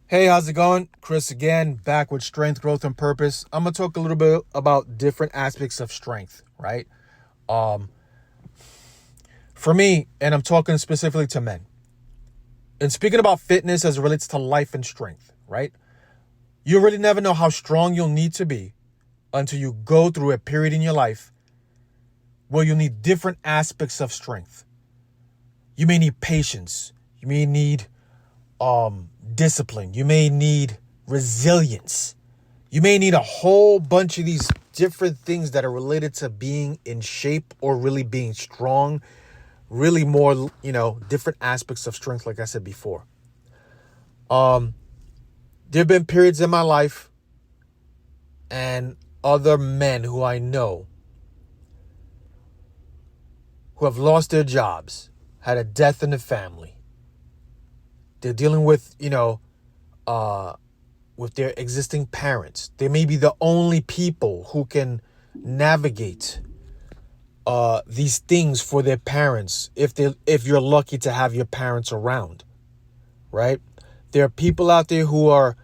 Hey, how's it going? Chris again, back with Strength, Growth, and Purpose. I'm going to talk a little bit about different aspects of strength, right? Um, for me, and I'm talking specifically to men, and speaking about fitness as it relates to life and strength, right? You really never know how strong you'll need to be until you go through a period in your life where you'll need different aspects of strength. You may need patience. You may need discipline. You may need resilience. You may need a whole bunch of these different things that are related to being in shape or really being strong, really more, different aspects of strength, like I said before. There have been periods in my life and other men who I know who have lost their jobs, had a death in the family. They're dealing with, with their existing parents. They may be the only people who can navigate these things for their parents if you're lucky to have your parents around, right? There are people out there who are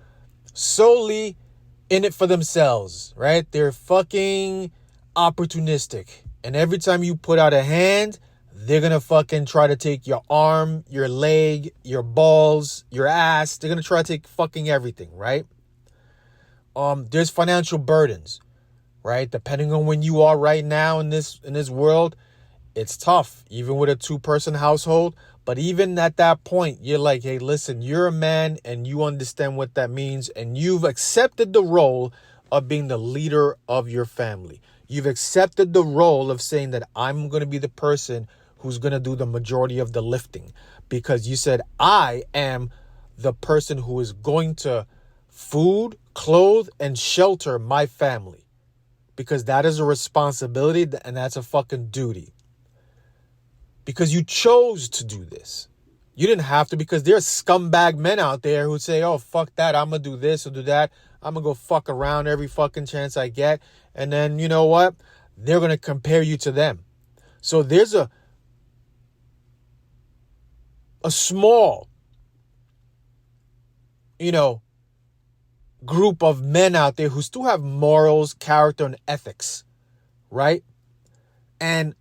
solely in it for themselves, right? They're fucking opportunistic. And every time you put out a hand, they're going to fucking try to take your arm, your leg, your balls, your ass. They're going to try to take fucking everything, right? There's financial burdens, right? Depending on when you are right now in this world, it's tough, even with a 2-person household. But even at that point, you're like, hey, listen, you're a man and you understand what that means. And you've accepted the role of being the leader of your family. You've accepted the role of saying that I'm going to be the person who's going to do the majority of the lifting, because you said, I am the person who is going to food, clothe, and shelter my family, because that is a responsibility and that's a fucking duty. Because you chose to do this. You didn't have to, because there's scumbag men out there who say, oh, fuck that, I'm going to do this or do that. I'm going to go fuck around every fucking chance I get. And then, you know what? They're going to compare you to them. So there's a small, group of men out there who still have morals, character, and ethics, right? And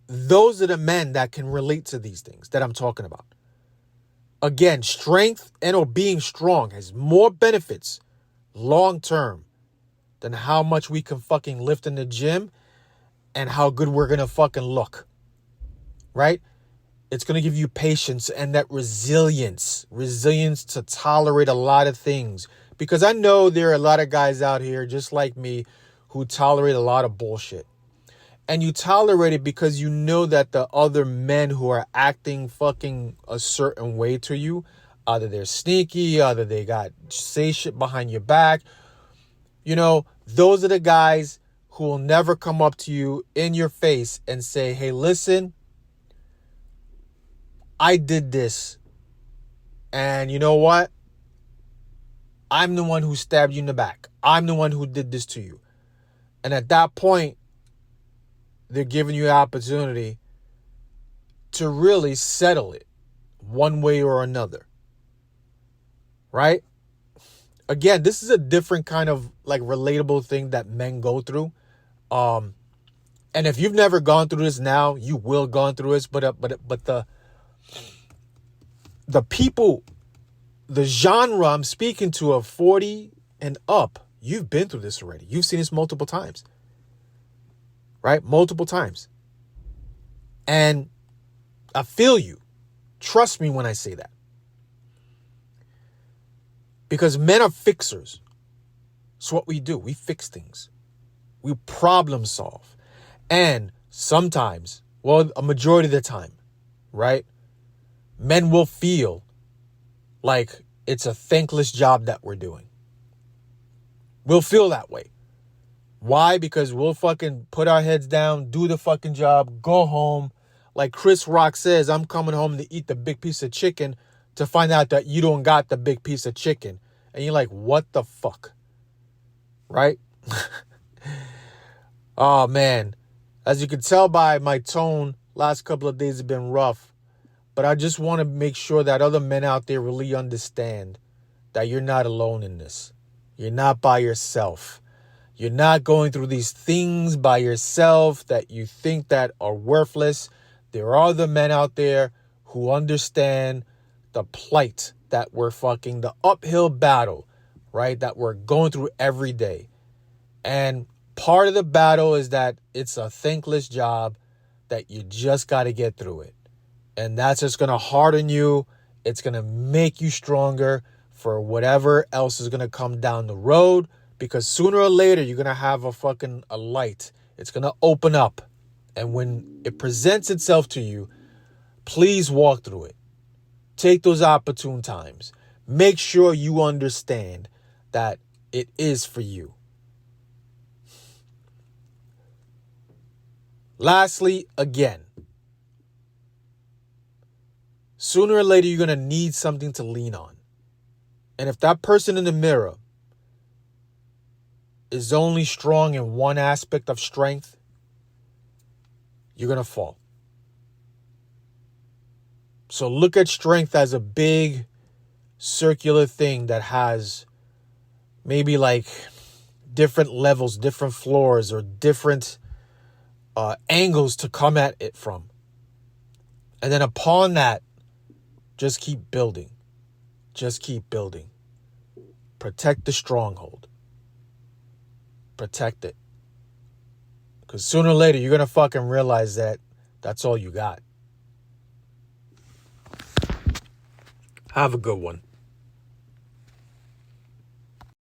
those are the men that can relate to these things that I'm talking about. Again, strength or being strong has more benefits long term than how much we can fucking lift in the gym and how good we're going to fucking look, right? It's going to give you patience and that resilience to tolerate a lot of things. Because I know there are a lot of guys out here just like me who tolerate a lot of bullshit. And you tolerate it because you know that the other men who are acting fucking a certain way to you, either they're sneaky, either they say shit behind your back. Those are the guys who will never come up to you in your face and say, hey, listen, I did this. And you know what? I'm the one who stabbed you in the back. I'm the one who did this to you. And at that point, they're giving you an opportunity to really settle it one way or another. Right? Again, this is a different kind of relatable thing that men go through. And if you've never gone through this now, you will go through this. But the people, the genre I'm speaking to of 40 and up, you've been through this already. You've seen this multiple times. Right? Multiple times. And I feel you. Trust me when I say that. Because men are fixers. It's what we do. We fix things. We problem solve. And sometimes, a majority of the time, right? Men will feel like it's a thankless job that we're doing. We'll feel that way. Why? Because we'll fucking put our heads down, do the fucking job, go home. Like Chris Rock says, I'm coming home to eat the big piece of chicken, to find out that you don't got the big piece of chicken. And you're like, what the fuck? Right? Oh, man. As you can tell by my tone, last couple of days have been rough. But I just want to make sure that other men out there really understand that you're not alone in this. You're not by yourself. You're not going through these things by yourself that you think that are worthless. There are other men out there who understand the plight that we're fucking, the uphill battle, right? That we're going through every day. And part of the battle is that it's a thankless job that you just got to get through it. And that's just going to harden you. It's going to make you stronger for whatever else is going to come down the road. Because sooner or later, you're going to have a light. It's going to open up. And when it presents itself to you, please walk through it. Take those opportune times. Make sure you understand that it is for you. Lastly, again, sooner or later, you're going to need something to lean on. And if that person in the mirror is only strong in one aspect of strength, you're going to fall. So look at strength as a big circular thing that has maybe like different levels, different floors, or different angles to come at it from. And then upon that, just keep building. Just keep building. Protect the stronghold. Protect it. Because sooner or later, you're going to fucking realize that that's all you got. Have a good one.